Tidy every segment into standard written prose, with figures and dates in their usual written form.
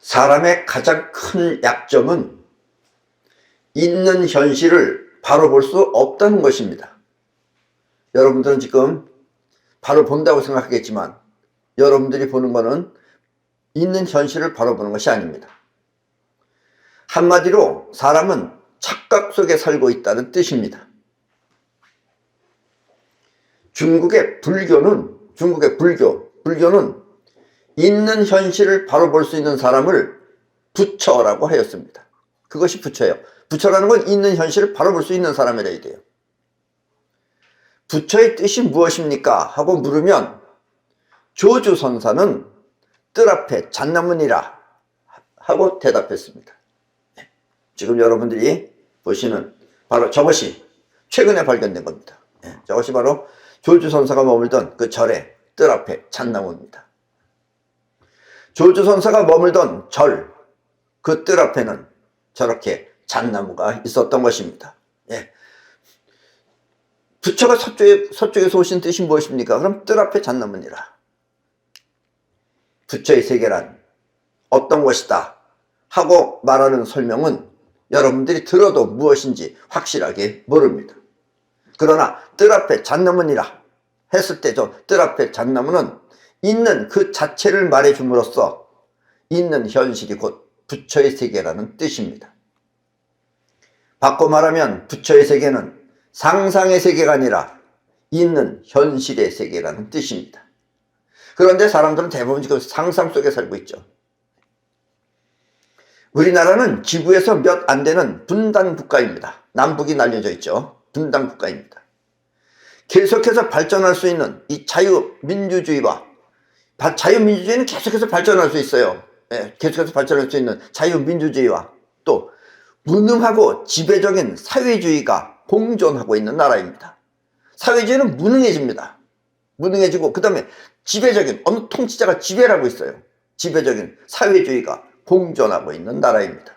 사람의 가장 큰 약점은 있는 현실을 바로 볼 수 없다는 것입니다. 여러분들은 지금 바로 본다고 생각하겠지만 여러분들이 보는 것은 있는 현실을 바로 보는 것이 아닙니다. 한마디로 사람은 착각 속에 살고 있다는 뜻입니다. 중국의 불교는 있는 현실을 바로 볼 수 있는 사람을 부처라고 하였습니다. 그것이 부처예요. 부처라는 건 있는 현실을 바로 볼 수 있는 사람이라 이래요. 부처의 뜻이 무엇입니까? 하고 물으면 조주선사는 뜰 앞에 잣나무니라 하고 대답했습니다. 지금 여러분들이 보시는 바로 저것이 최근에 발견된 겁니다. 저것이 바로 조주선사가 머물던 그 절의 뜰 앞에 잣나무입니다. 조주선사가 머물던 절, 그 뜰 앞에는 저렇게 잣나무가 있었던 것입니다. 부처가 서쪽에서 오신 뜻이 무엇입니까? 그럼 뜰 앞에 잣나무니라. 부처의 세계란 어떤 것이다 하고 말하는 설명은 여러분들이 들어도 무엇인지 확실하게 모릅니다. 그러나 뜰 앞에 잣나무니라 했을 때 저 뜰 앞에 잣나무는 있는 그 자체를 말해 줌으로써 있는 현실이 곧 부처의 세계라는 뜻입니다. 바꿔 말하면 부처의 세계는 상상의 세계가 아니라 있는 현실의 세계라는 뜻입니다. 그런데 사람들은 대부분 지금 상상 속에 살고 있죠. 우리나라는 지구에서 몇 안 되는 분단 국가입니다. 남북이 나뉘어져 있죠. 분단 국가입니다. 계속해서 발전할 수 있는 이 자유민주주의와 자유민주주의는 계속해서 발전할 수 있어요. 계속해서 발전할 수 있는 자유민주주의와 또 무능하고 지배적인 사회주의가 공존하고 있는 나라입니다. 사회주의는 무능해집니다. 무능해지고 그 다음에 지배적인 어느 통치자가 지배를 하고 있어요. 지배적인 사회주의가 공존하고 있는 나라입니다.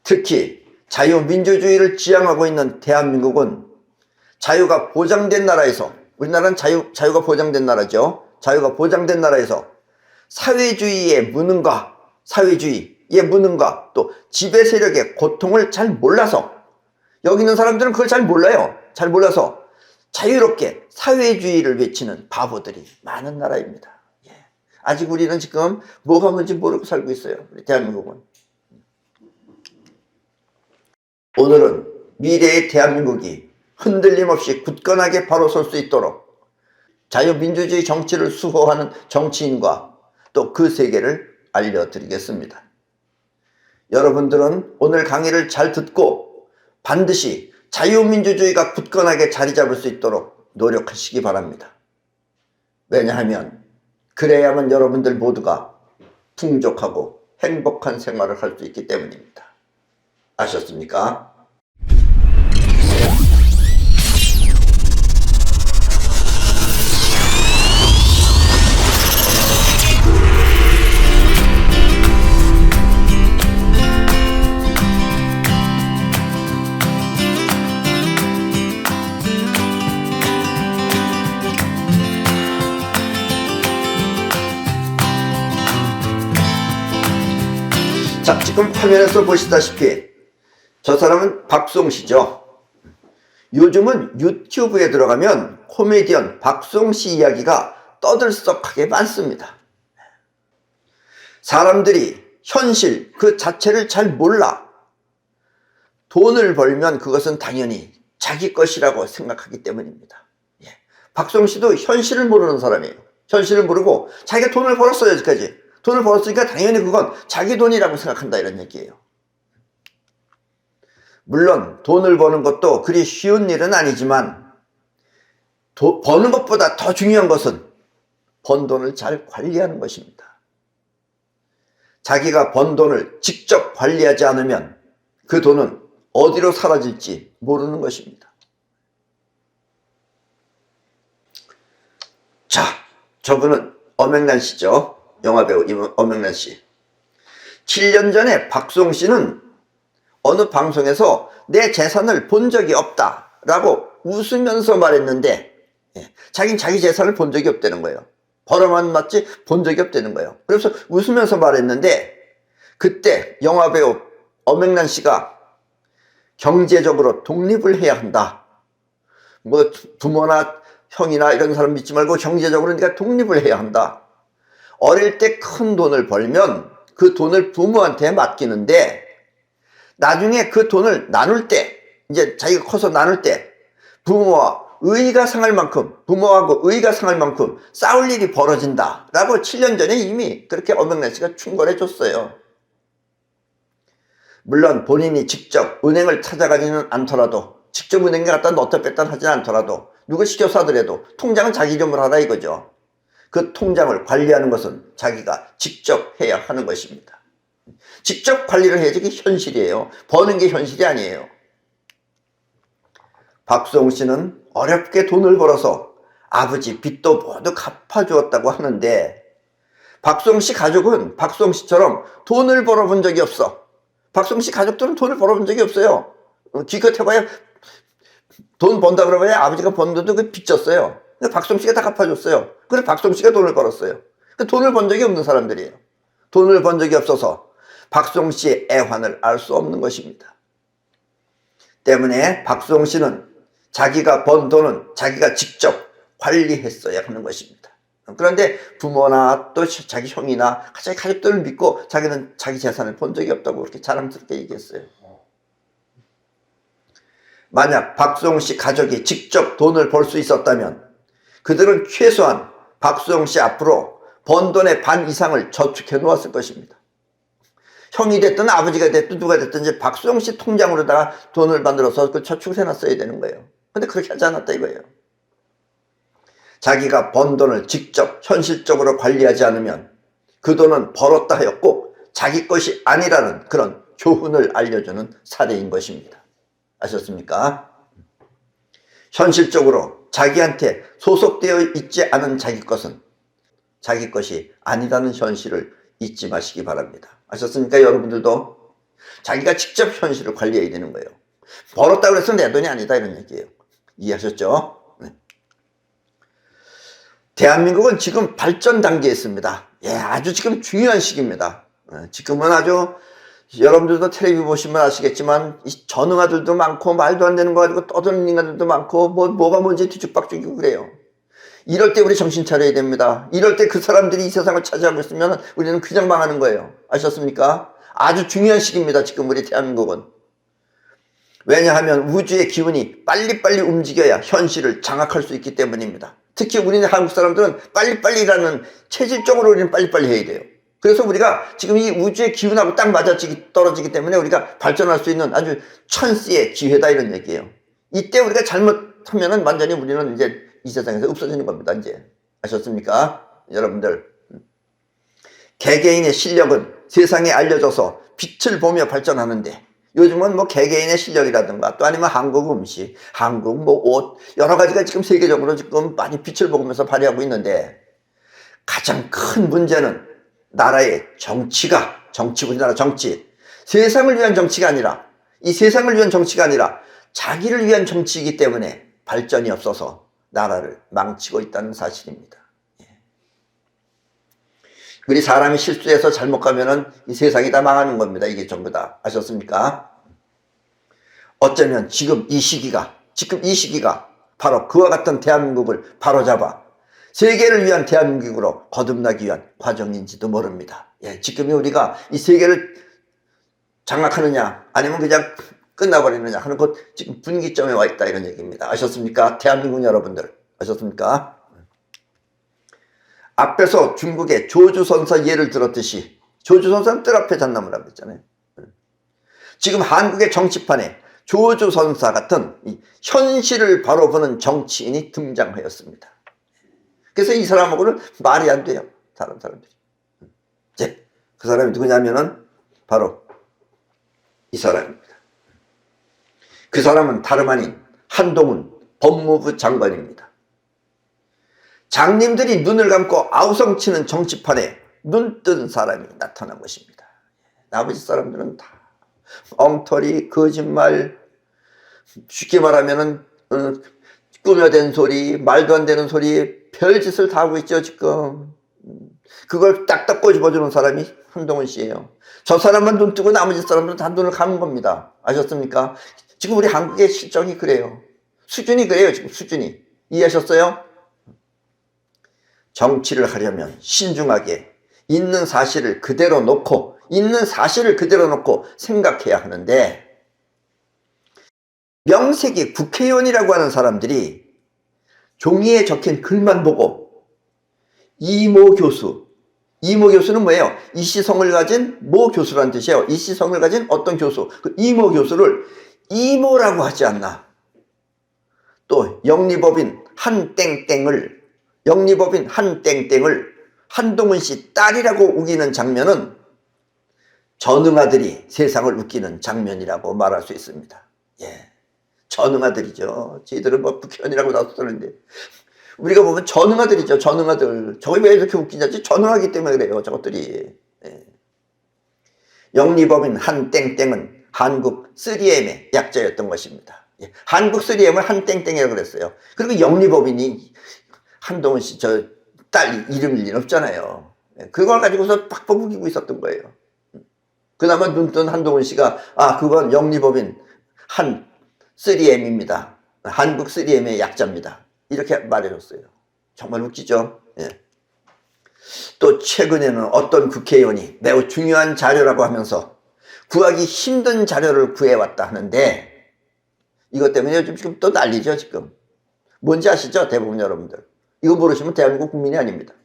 특히 자유민주주의를 지향하고 있는 대한민국은 자유가 보장된 나라에서, 우리나라는 자유가 보장된 나라죠. 자유가 보장된 나라에서 사회주의의 무능과 또 지배 세력의 고통을 잘 몰라서, 여기 있는 사람들은 그걸 잘 몰라요. 잘 몰라서 자유롭게 사회주의를 외치는 바보들이 많은 나라입니다. 아직 우리는 지금 뭐가 뭔지 모르고 살고 있어요. 우리 대한민국은. 오늘은 미래의 대한민국이 흔들림 없이 굳건하게 바로 설 수 있도록 자유민주주의 정치를 수호하는 정치인과 또 그 세계를 알려드리겠습니다. 여러분들은 오늘 강의를 잘 듣고 반드시 자유민주주의가 굳건하게 자리 잡을 수 있도록 노력하시기 바랍니다. 왜냐하면 그래야만 여러분들 모두가 풍족하고 행복한 생활을 할 수 있기 때문입니다. 아셨습니까? 자, 지금 화면에서 보시다시피 저 사람은 박송씨죠. 요즘은 유튜브에 들어가면 코미디언 박송씨 이야기가 떠들썩하게 많습니다. 사람들이 현실 그 자체를 잘 몰라 돈을 벌면 그것은 당연히 자기 것이라고 생각하기 때문입니다. 박송씨도 현실을 모르는 사람이에요. 현실을 모르고 자기가 돈을 벌었어요. 여기까지 돈을 벌었으니까 당연히 그건 자기 돈이라고 생각한다, 이런 얘기예요. 물론 돈을 버는 것도 그리 쉬운 일은 아니지만 버는 것보다 더 중요한 것은 번 돈을 잘 관리하는 것입니다. 자기가 번 돈을 직접 관리하지 않으면 그 돈은 어디로 사라질지 모르는 것입니다. 자, 저분은 엄앵란 씨죠. 영화배우 엄앵란 씨. 7년 전에 박송 씨는 어느 방송에서 내 재산을 본 적이 없다라고 웃으면서 말했는데 자기는 자기 재산을 본 적이 없다는 거예요. 벌어만 맞지 본 적이 없다는 거예요. 그래서 웃으면서 말했는데, 그때 영화배우 엄앵란 씨가 경제적으로 독립을 해야 한다. 뭐 부모나 형이나 이런 사람 믿지 말고 경제적으로 네가 독립을 해야 한다. 어릴 때 큰 돈을 벌면 그 돈을 부모한테 맡기는데, 나중에 그 돈을 나눌 때, 이제 자기가 커서 나눌 때 부모와 의의가 상할 만큼, 부모하고 의의가 상할 만큼 싸울 일이 벌어진다 라고 7년 전에 이미 그렇게 엄영란 씨가 충고를 해줬어요. 물론 본인이 직접 은행을 찾아가지는 않더라도, 직접 은행에 갖다 넣었다 뺐다 하지 않더라도, 누구 시켜서 하더라도 통장은 자기 이름으로 하라 이거죠. 그 통장을 관리하는 것은 자기가 직접 해야 하는 것입니다. 직접 관리를 해야지 그게 현실이에요. 버는 게 현실이 아니에요. 박수홍 씨는 어렵게 돈을 벌어서 아버지 빚도 모두 갚아주었다고 하는데, 박수홍 씨 가족은 박수홍 씨처럼 돈을 벌어본 적이 없어. 박수홍 씨 가족들은 돈을 벌어본 적이 없어요. 기껏 해봐야 돈 번다 그러봐야 아버지가 번 돈도 그 빚졌어요. 박수홍 씨가 다 갚아줬어요. 그래서 박수홍 씨가 돈을 벌었어요. 돈을 번 적이 없는 사람들이에요. 돈을 번 적이 없어서 박수홍 씨의 애환을 알 수 없는 것입니다. 때문에 박수홍 씨는 자기가 번 돈은 자기가 직접 관리했어야 하는 것입니다. 그런데 부모나 또 자기 형이나 자기 가족들을 믿고 자기는 자기 재산을 본 적이 없다고 그렇게 자랑스럽게 얘기했어요. 만약 박수홍 씨 가족이 직접 돈을 벌 수 있었다면 그들은 최소한 박수홍 씨 앞으로 번 돈의 반 이상을 저축해 놓았을 것입니다. 형이 됐든 아버지가 됐든 누가 됐든 이제 박수홍 씨 통장으로다가 돈을 만들어서 그 저축을 해놨어야 되는 거예요. 근데 그렇게 하지 않았다 이거예요. 자기가 번 돈을 직접 현실적으로 관리하지 않으면 그 돈은 벌었다 하였고 자기 것이 아니라는 그런 교훈을 알려주는 사례인 것입니다. 아셨습니까? 현실적으로 자기한테 소속되어 있지 않은 자기 것은 자기 것이 아니라는 현실을 잊지 마시기 바랍니다. 아셨습니까? 여러분들도 자기가 직접 현실을 관리해야 되는 거예요. 벌었다고 해서 내 돈이 아니다 이런 얘기예요. 이해하셨죠? 네. 대한민국은 지금 발전 단계에 있습니다. 예, 아주 지금 중요한 시기입니다. 지금은 아주 여러분들도 텔레비전 보시면 아시겠지만 전응아들도 많고 말도 안 되는 거 가지고 떠드는 인간들도 많고 뭐가 뭔지 뒤죽박죽이고 그래요. 이럴 때 우리 정신 차려야 됩니다. 이럴 때 그 사람들이 이 세상을 차지하고 있으면 우리는 그냥 망하는 거예요. 아셨습니까? 아주 중요한 시기입니다. 지금 우리 대한민국은. 왜냐하면 우주의 기운이 빨리빨리 움직여야 현실을 장악할 수 있기 때문입니다. 특히 우리는 한국 사람들은 빨리빨리라는 체질적으로 우리는 빨리빨리 해야 돼요. 그래서 우리가 지금 이 우주의 기운하고 딱 떨어지기 때문에 우리가 발전할 수 있는 아주 찬스의 기회다 이런 얘기예요. 이때 우리가 잘못하면은 완전히 우리는 이제 이 세상에서 없어지는 겁니다. 이제 아셨습니까? 여러분들, 개개인의 실력은 세상에 알려져서 빛을 보며 발전하는데 요즘은 뭐 개개인의 실력이라든가 또 아니면 한국 음식, 한국 뭐 옷 여러 가지가 지금 세계적으로 지금 많이 빛을 보면서 발휘하고 있는데 가장 큰 문제는 나라의 정치가 우리나라 정치 세상을 위한 정치가 아니라 이 세상을 위한 정치가 아니라 자기를 위한 정치이기 때문에 발전이 없어서 나라를 망치고 있다는 사실입니다. 우리 사람이 실수해서 잘못 가면은 이 세상이 다 망하는 겁니다. 이게 전부 다. 아셨습니까? 어쩌면 지금 이 시기가 바로 그와 같은 대한민국을 바로잡아 세계를 위한 대한민국으로 거듭나기 위한 과정인지도 모릅니다. 예, 지금이 우리가 이 세계를 장악하느냐 아니면 그냥 끝나버리느냐 하는 것 지금 분기점에 와 있다 이런 얘기입니다. 아셨습니까? 대한민국 여러분들 아셨습니까? 앞에서 중국의 조주선사 예를 들었듯이 조주선사는 뜰 앞에 잣나무라고 했잖아요. 지금 한국의 정치판에 조주선사 같은 이 현실을 바로 보는 정치인이 등장하였습니다. 그래서 이 사람하고는 말이 안 돼요. 다른 사람들이. 이제 그 사람이 누구냐면은 바로 이 사람입니다. 그 사람은 다름 아닌 한동훈 법무부 장관입니다. 장님들이 눈을 감고 아우성치는 정치판에 눈뜬 사람이 나타난 것입니다. 나머지 사람들은 다 엉터리, 거짓말, 쉽게 말하면은 꾸며댄 소리, 말도 안 되는 소리, 별짓을 다 하고 있죠 지금. 그걸 딱딱 꼬집어주는 사람이 한동훈 씨예요. 저 사람만 눈 뜨고 나머지 사람들은 다 눈을 감은 겁니다. 아셨습니까? 지금 우리 한국의 실정이 그래요. 수준이 그래요 지금 수준이. 이해하셨어요? 정치를 하려면 신중하게 있는 사실을 그대로 놓고 생각해야 하는데, 명색이 국회의원이라고 하는 사람들이 종이에 적힌 글만 보고 이모 교수는 뭐예요? 이시성을 가진 모 교수라는 뜻이에요. 이시성을 가진 어떤 교수, 그 이모 교수를 이모라고 하지 않나. 또 영리법인 한땡땡을 한동훈 씨 딸이라고 우기는 장면은 전응아들이 세상을 웃기는 장면이라고 말할 수 있습니다. 예, 전응아들이죠. 저희들은 뭐 국회의원이라고 나서는데 우리가 보면 전응아들이죠. 전응아들. 저게 왜 이렇게 웃기냐지? 전응하기 때문에 그래요. 저것들이. 예. 영리법인 한땡땡은 한국 3M의 약자였던 것입니다. 예. 한국 3M을 한땡땡이라고 그랬어요. 그리고 영리법인이 한동훈 씨 저 딸 이름일 리는 없잖아요. 예. 그걸 가지고서 팍팍 우기고 있었던 거예요. 그나마 눈뜬 한동훈 씨가 그건 영리법인 한 3M입니다. 한국 3M의 약자입니다. 이렇게 말해줬어요. 정말 웃기죠? 예. 또 최근에는 어떤 국회의원이 매우 중요한 자료라고 하면서 구하기 힘든 자료를 구해왔다 하는데, 이것 때문에 요즘 지금 또 난리죠 지금. 뭔지 아시죠 대부분 여러분들? 이거 모르시면 대한민국 국민이 아닙니다.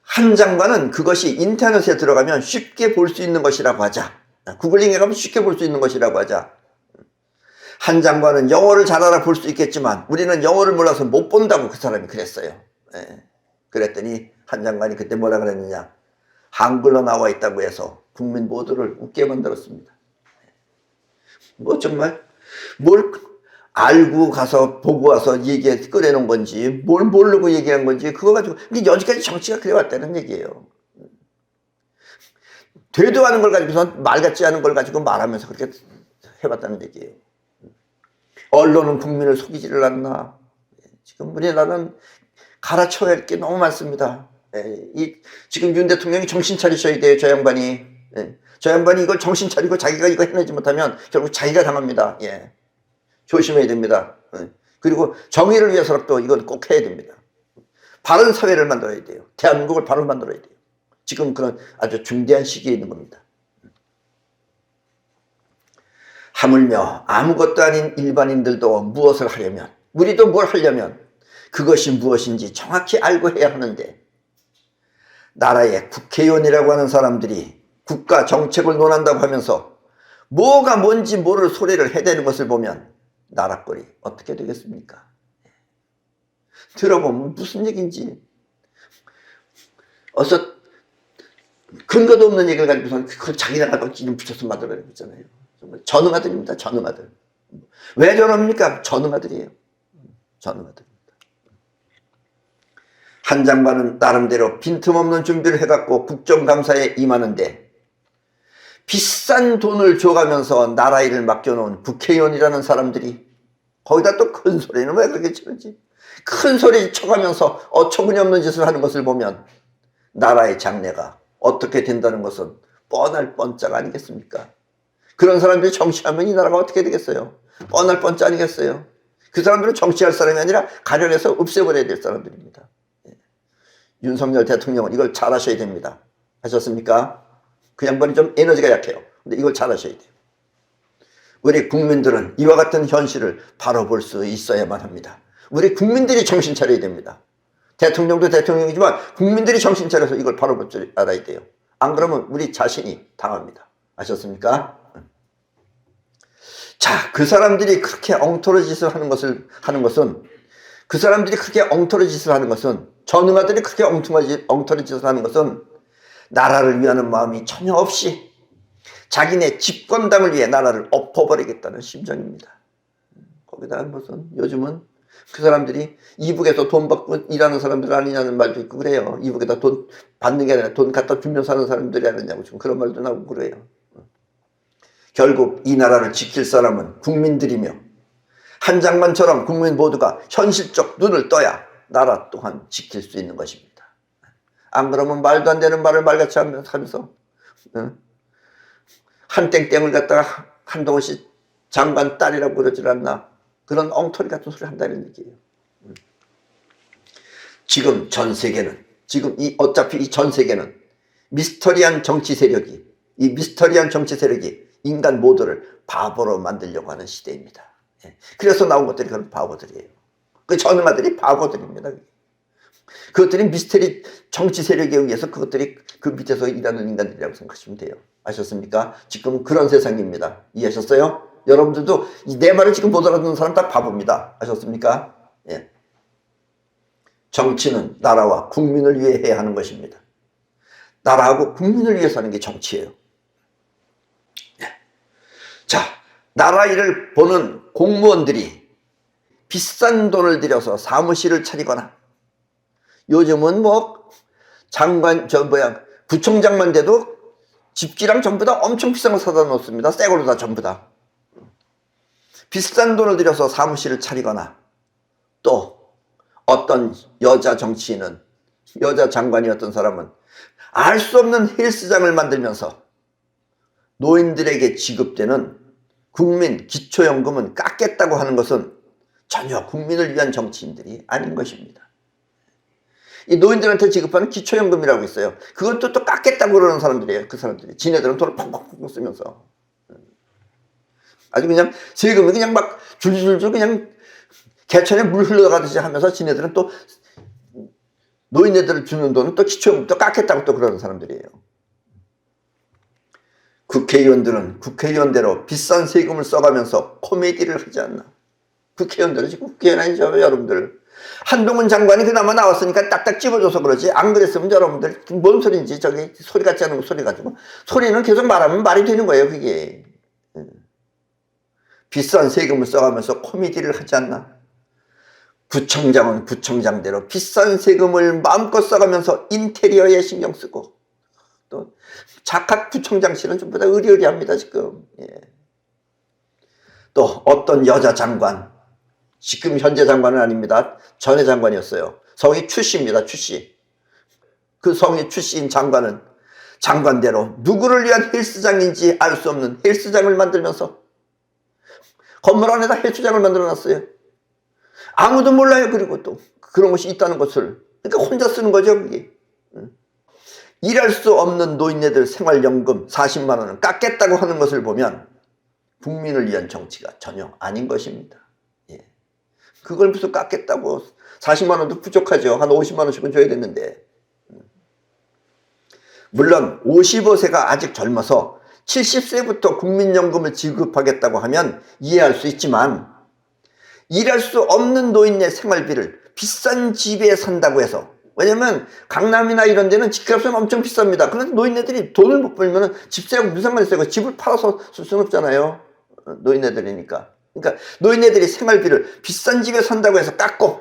한 장관은 그것이 인터넷에 들어가면 쉽게 볼 수 있는 것이라고 하자. 구글링에 가면 쉽게 볼 수 있는 것이라고 하자. 한 장관은 영어를 잘 알아볼 수 있겠지만 우리는 영어를 몰라서 못 본다고 그 사람이 그랬어요. 예. 그랬더니 한 장관이 그때 뭐라 그랬느냐. 한글로 나와 있다고 해서 국민 모두를 웃게 만들었습니다. 뭐 정말 뭘 알고 가서 보고 와서 얘기해 꺼내놓은 건지 뭘 모르고 얘기한 건지 그거 가지고, 여지까지 정치가 그래왔다는 얘기예요. 되도 않은 걸 가지고서 말 같지 않은 걸 가지고 말하면서 그렇게 해봤다는 얘기예요. 언론은 국민을 속이지를 않나. 지금 우리나라는 갈아쳐야 할 게 너무 많습니다. 지금 윤 대통령이 정신 차리셔야 돼요. 저 양반이. 저 양반이 이걸 정신 차리고 자기가 이거 해내지 못하면 결국 자기가 당합니다. 조심해야 됩니다. 그리고 정의를 위해서라도 이건 꼭 해야 됩니다. 바른 사회를 만들어야 돼요. 대한민국을 바로 만들어야 돼요. 지금 그런 아주 중대한 시기에 있는 겁니다. 하물며 아무것도 아닌 일반인들도 무엇을 하려면, 우리도 뭘 하려면 그것이 무엇인지 정확히 알고 해야 하는데, 나라의 국회의원이라고 하는 사람들이 국가 정책을 논한다고 하면서 뭐가 뭔지 모를 소리를 해대는 것을 보면 나라 꼴이 어떻게 되겠습니까? 들어보면 무슨 얘기인지 어서 근거도 없는 얘기를 가지고서 그걸 자기네가 이름 붙여서 만들어내고 있잖아요. 정말 전응아들입니다. 전응아들. 왜 저럽니까? 전응아들이에요. 전응아들입니다. 한 장관은 나름대로 빈틈없는 준비를 해갖고 국정감사에 임하는데, 비싼 돈을 줘가면서 나라 일을 맡겨놓은 국회의원이라는 사람들이 거기다 또 큰 소리는 왜 그렇게 치는지, 큰 소리 쳐가면서 어처구니없는 짓을 하는 것을 보면 나라의 장래가 어떻게 된다는 것은 뻔할 뻔짝 아니겠습니까? 그런 사람들이 정치하면 이 나라가 어떻게 되겠어요? 뻔할 뻔짝 아니겠어요? 그 사람들은 정치할 사람이 아니라 가려내서 없애버려야 될 사람들입니다. 윤석열 대통령은 이걸 잘 하셔야 됩니다. 하셨습니까? 그 양반이 좀 에너지가 약해요. 근데 이걸 잘 하셔야 돼요. 우리 국민들은 이와 같은 현실을 바로 볼 수 있어야만 합니다. 우리 국민들이 정신 차려야 됩니다. 대통령도 대통령이지만 국민들이 정신 차려서 이걸 바로 볼 줄 알아야 돼요. 안 그러면 우리 자신이 당합니다. 아셨습니까? 자, 그 사람들이 그렇게 엉터리 짓을 하는 것은, 그 사람들이 그렇게 엉터리 짓을 하는 것은, 전응아들이 그렇게 엉터리 짓을 하는 것은 나라를 위하는 마음이 전혀 없이 자기네 집권당을 위해 나라를 엎어버리겠다는 심정입니다. 거기다 무슨 요즘은 그 사람들이 이북에서 돈 받고 일하는 사람들 아니냐는 말도 있고 그래요. 이북에다 돈 받는 게 아니라 돈 갖다 주면 사는 사람들이 아니냐고 지금 그런 말도 나오고 그래요. 결국 이 나라를 지킬 사람은 국민들이며, 한 장관처럼 국민 모두가 현실적 눈을 떠야 나라 또한 지킬 수 있는 것입니다. 안 그러면 말도 안 되는 말을 말같이 하면서 한 땡땡을 갖다가 한동훈씨 장관 딸이라고 그러질 않나? 그런 엉터리 같은 소리 한다는 얘기예요. 지금 전 세계는, 어차피 이 전 세계는 미스터리한 정치 세력이, 이 미스터리한 정치 세력이 인간 모두를 바보로 만들려고 하는 시대입니다. 그래서 나온 것들이 그런 바보들이에요. 그 전마들이 바보들입니다. 그것들이 미스터리 정치 세력에 의해서 그것들이 그 밑에서 일하는 인간들이라고 생각하시면 돼요. 아셨습니까? 지금 그런 세상입니다. 이해하셨어요? 여러분들도 내 말을 지금 못 알아듣는 사람 다 바보입니다. 아셨습니까? 예. 정치는 나라와 국민을 위해 해야 하는 것입니다. 나라하고 국민을 위해서 하는 게 정치예요. 예. 자, 나라 일을 보는 공무원들이 비싼 돈을 들여서 사무실을 차리거나, 요즘은 뭐 장관 부총장만 돼도 집기랑 전부 다 엄청 비싼 거 사다 놓습니다. 새 걸로 다 전부 다. 비싼 돈을 들여서 사무실을 차리거나, 또 어떤 여자 정치인은, 여자 장관이었던 사람은 알 수 없는 헬스장을 만들면서 노인들에게 지급되는 국민 기초연금은 깎겠다고 하는 것은 전혀 국민을 위한 정치인들이 아닌 것입니다. 이 노인들한테 지급하는 기초연금이라고 있어요. 그것도 또 깎겠다고 그러는 사람들이에요. 그 사람들이. 지네들은 돈을 펑펑펑 쓰면서. 아주 그냥 세금이 그냥 막 줄줄줄 그냥 개천에 물 흘러가듯이 하면서 지네들은 또 노인네들 주는 돈은 또 기초연금 또 깎겠다고 또 그러는 사람들이에요. 국회의원들은 국회의원대로 비싼 세금을 써가면서 코미디를 하지 않나. 국회의원들은 지금 국회의원 아니죠, 여러분들. 한동훈 장관이 그나마 나왔으니까 딱딱 집어줘서 그러지, 안 그랬으면 여러분들 뭔 소리인지, 저기 소리 같지 않은 소리 가지고, 소리는 계속 말하면 말이 되는 거예요, 그게. 비싼 세금을 써가면서 코미디를 하지 않나. 구청장은 구청장대로 비싼 세금을 마음껏 써가면서 인테리어에 신경 쓰고, 또 각각 구청장실은 전부 다 의리의리합니다 지금. 예. 또 어떤 여자 장관, 지금 현재 장관은 아닙니다. 전에 장관이었어요. 성이 추씨입니다. 추씨. 그 성이 추씨인 장관은 장관대로 누구를 위한 헬스장인지 알 수 없는 헬스장을 만들면서 건물 안에다 헬스장을 만들어놨어요. 아무도 몰라요. 그리고 또 그런 것이 있다는 것을. 그러니까 혼자 쓰는 거죠, 그게. 일할 수 없는 노인네들 생활연금 40만 원을 깎겠다고 하는 것을 보면 국민을 위한 정치가 전혀 아닌 것입니다. 예. 그걸 무슨 깎겠다고. 40만 원도 부족하죠. 한 50만 원씩은 줘야 되는데. 물론 55세가 아직 젊어서 70세부터 국민연금을 지급하겠다고 하면 이해할 수 있지만, 일할 수 없는 노인네 생활비를 비싼 집에 산다고 해서, 왜냐면 강남이나 이런 데는 집값은 엄청 비쌉니다. 그런데 노인네들이 돈을 못 벌면 집세하고 무슨 상관이 있어요? 집을 팔아서 쓸 수는 없잖아요. 노인네들이니까. 그러니까 노인네들이 생활비를 비싼 집에 산다고 해서 깎고,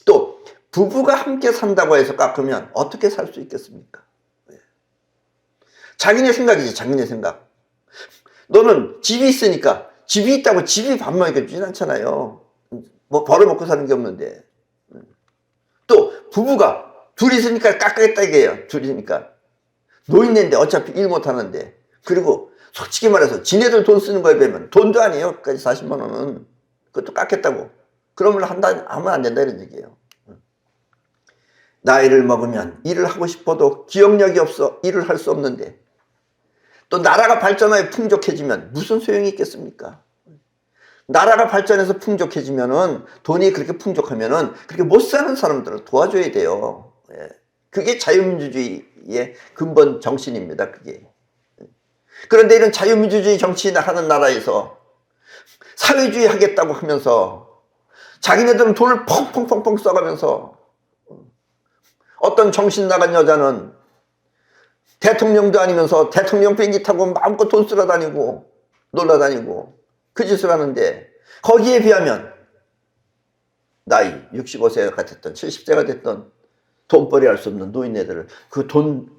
또 부부가 함께 산다고 해서 깎으면 어떻게 살 수 있겠습니까? 자기네 생각이지, 자기네 생각. 너는 집이 있으니까, 집이 있다고 집이 밥 먹여주진 않잖아요. 뭐 벌어먹고 사는 게 없는데. 또 부부가 둘이 있으니까 깎아겠다 이게요. 둘이니까. 노인네인데 어차피 일 못하는데. 그리고 솔직히 말해서 지네들 돈 쓰는 거에 비하면 돈도 아니에요. 그까지 40만 원은. 그것도 깎겠다고. 그러면 하면 안 된다 이런 얘기예요. 나이를 먹으면 일을 하고 싶어도 기억력이 없어 일을 할 수 없는데, 또 나라가 발전하여 풍족해지면 무슨 소용이 있겠습니까? 나라가 발전해서 풍족해지면은, 돈이 그렇게 풍족하면은 그렇게 못 사는 사람들을 도와줘야 돼요. 예. 그게 자유민주주의의 근본 정신입니다, 그게. 그런데 이런 자유민주주의 정치나 하는 나라에서 사회주의 하겠다고 하면서 자기네들은 돈을 펑펑펑펑 써가면서, 어떤 정신 나간 여자는 대통령도 아니면서 대통령 비행기 타고 마음껏 돈 쓰러 다니고 놀러 다니고 그 짓을 하는데, 거기에 비하면 나이 65세가 됐던 70세가 됐던 돈벌이 할 수 없는 노인네들을 그 돈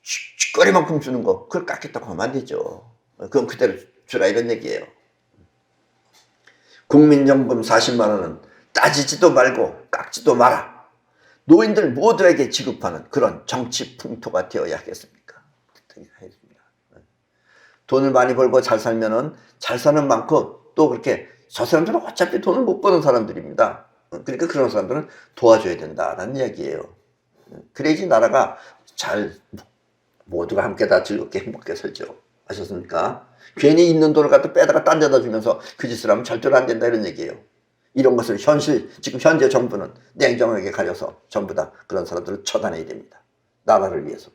쥐거리만큼 주는 거, 그걸 깎겠다고 하면 안 되죠. 그건 그대로 주라 이런 얘기예요. 국민연금 40만 원은 따지지도 말고 깎지도 마라. 노인들 모두에게 지급하는 그런 정치 풍토가 되어야 하겠습니까? 돈을 많이 벌고 잘 살면은 잘 사는 만큼 또 그렇게 저 사람들은 어차피 돈을 못 버는 사람들입니다. 그러니까 그런 사람들은 도와줘야 된다라는 이야기예요. 그래야지 나라가 잘 모두가 함께 다 즐겁게 행복하게 살죠. 아셨습니까? 괜히 있는 돈을 갖다 빼다가 딴 데다 주면서 그 짓을 하면 절대로 안 된다 이런 얘기예요. 이런 것을 지금 현재 정부는 냉정하게 가려서 전부 다 그런 사람들을 처단해야 됩니다. 나라를 위해서.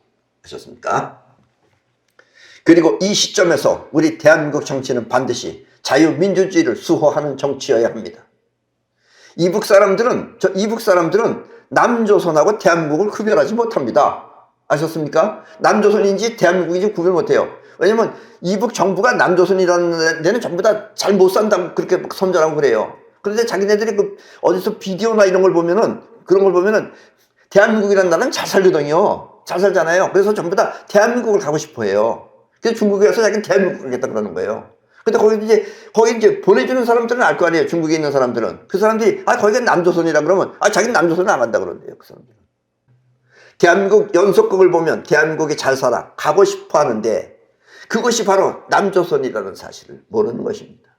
아셨습니까? 그리고 이 시점에서 우리 대한민국 정치는 반드시 자유민주주의를 수호하는 정치여야 합니다. 이북 사람들은 남조선하고 대한민국을 구별하지 못합니다. 아셨습니까? 남조선인지 대한민국인지 구별 못해요. 왜냐면 이북 정부가 남조선이라는 데는 전부 다 잘 못 산다고 그렇게 선전하고 그래요. 그런데 자기네들이 어디서 비디오나 이런 걸 보면은, 그런 걸 보면은 대한민국이라는 나라는 잘 살거든요. 잘 살잖아요. 그래서 전부 다 대한민국을 가고 싶어 해요. 그래서 중국에 가서 자기는 대한민국을 가겠다 그러는 거예요. 근데 거기 이제 보내주는 사람들은 알 거 아니에요. 중국에 있는 사람들은. 그 사람들이, 거기가 남조선이라 그러면, 자기는 남조선은 안 간다 그런대요. 그 사람들은. 대한민국 연속극을 보면 대한민국이 잘 살아. 가고 싶어 하는데 그것이 바로 남조선이라는 사실을 모르는 것입니다.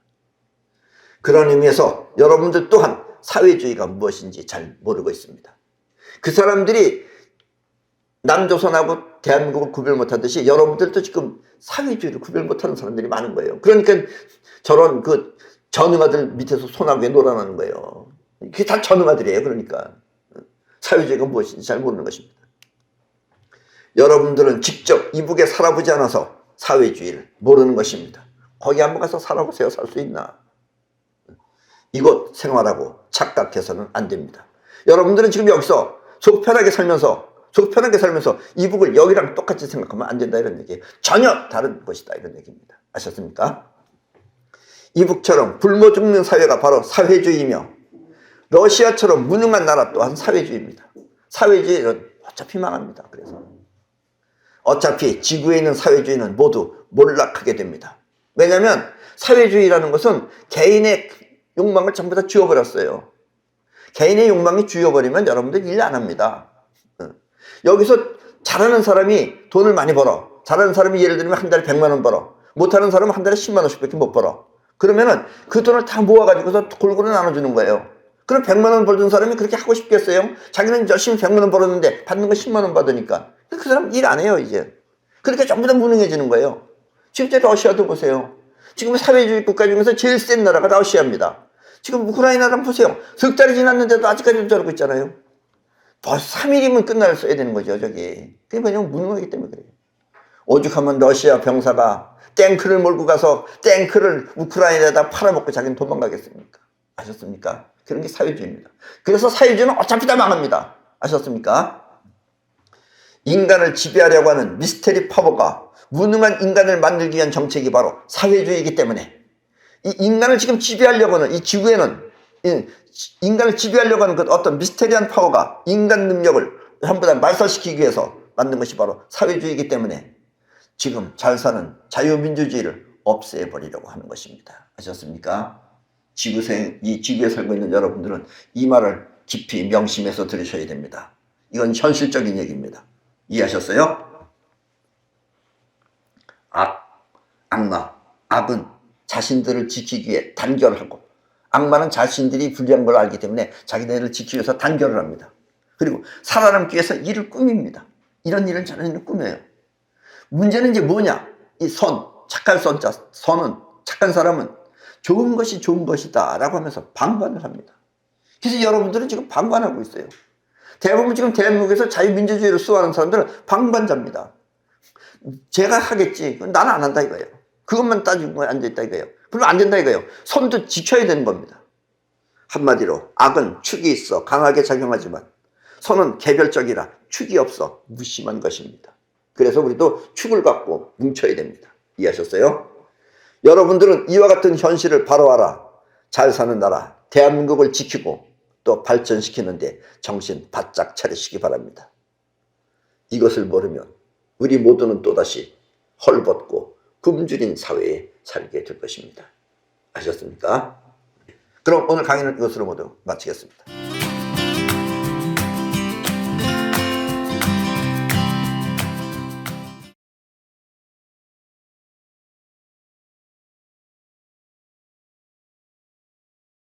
그런 의미에서 여러분들 또한 사회주의가 무엇인지 잘 모르고 있습니다. 그 사람들이 남조선하고 대한민국을 구별 못하듯이 여러분들도 지금 사회주의를 구별 못하는 사람들이 많은 거예요. 그러니까 저런 전응아들 밑에서 소나무에 놀아나는 거예요. 그게 다 전응아들이에요. 그러니까 사회주의가 무엇인지 잘 모르는 것입니다. 여러분들은 직접 이북에 살아보지 않아서 사회주의를 모르는 것입니다. 거기 한번 가서 살아보세요. 살 수 있나? 이곳 생활하고 착각해서는 안 됩니다. 여러분들은 지금 여기서 속 편하게 살면서 이북을 여기랑 똑같이 생각하면 안 된다 이런 얘기예요. 전혀 다른 것이다 이런 얘기입니다. 아셨습니까? 이북처럼 굶어 죽는 사회가 바로 사회주의이며 러시아처럼 무능한 나라 또한 사회주의입니다. 사회주의는 어차피 망합니다. 그래서 어차피 지구에 있는 사회주의는 모두 몰락하게 됩니다. 왜냐하면 사회주의라는 것은 개인의 욕망을 전부 다 쥐어버렸어요. 개인의 욕망이 쥐어버리면 여러분들 일 안 합니다. 여기서 잘하는 사람이 돈을 많이 벌어. 잘하는 사람이 예를 들면 한 달에 100만 원 벌어. 못하는 사람은 한 달에 10만 원씩밖에 못 벌어. 그러면은 그 돈을 다 모아가지고서 골고루 나눠주는 거예요. 그럼 100만 원 벌던 사람이 그렇게 하고 싶겠어요? 자기는 열심히 100만 원 벌었는데 받는 건 10만 원 받으니까. 그 사람 일 안 해요, 이제. 그러니까 전부 다 무능해지는 거예요. 지금 이제 러시아도 보세요. 지금 사회주의 국가 중에서 제일 센 나라가 러시아입니다. 지금 우크라이나랑 보세요. 석 달이 지났는데도 아직까지도 저러고 있잖아요. 벌써 3일이면 끝날 써야 되는 거죠, 저기. 그게 뭐냐면 무능하기 때문에 그래요. 오죽하면 러시아 병사가 탱크를 몰고 가서 탱크를 우크라이나에다 팔아먹고 자기는 도망가겠습니까? 아셨습니까? 그런 게 사회주의입니다. 그래서 사회주의는 어차피 다 망합니다. 아셨습니까? 인간을 지배하려고 하는 미스테리 파워가 무능한 인간을 만들기 위한 정책이 바로 사회주의이기 때문에 이 인간을 지금 지배하려고 하는 이 지구에는 인간을 지배하려고 하는 그 어떤 미스테리한 파워가 인간 능력을 전부 다 말살시키기 위해서 만든 것이 바로 사회주의이기 때문에 지금 잘 사는 자유민주주의를 없애버리려고 하는 것입니다. 아셨습니까? 이 지구에 살고 있는 여러분들은 이 말을 깊이 명심해서 들으셔야 됩니다. 이건 현실적인 얘기입니다. 이해하셨어요? 악마, 악은 자신들을 지키기 위해 단결을 하고 악마는 자신들이 불리한 걸 알기 때문에 자기네를 지키기 위해서 단결을 합니다. 그리고 살아남기 위해서 일을 꾸밉니다. 이런 일을 자기네는 꾸며요. 문제는 이제 뭐냐? 이 착한 선자, 착한 사람은 좋은 것이 좋은 것이다 라고 하면서 방관을 합니다. 그래서 여러분들은 지금 방관하고 있어요. 대부분 지금 대한민국에서 자유민주주의를 수호하는 사람들은 방관자입니다. 제가 하겠지. 나는 안 한다 이거예요. 그것만 따지고 앉아있다 이거예요. 그러면 안 된다 이거예요. 선도 지켜야 되는 겁니다. 한마디로 악은 축이 있어 강하게 작용하지만 선은 개별적이라 축이 없어 무심한 것입니다. 그래서 우리도 축을 갖고 뭉쳐야 됩니다. 이해하셨어요? 여러분들은 이와 같은 현실을 바로 알아 잘 사는 나라 대한민국을 지키고 또 발전시키는데 정신 바짝 차리시기 바랍니다. 이것을 모르면 우리 모두는 또다시 헐벗고 굶주린 사회에 살게 될 것입니다. 아셨습니까? 그럼 오늘 강의는 이것으로 모두 마치겠습니다.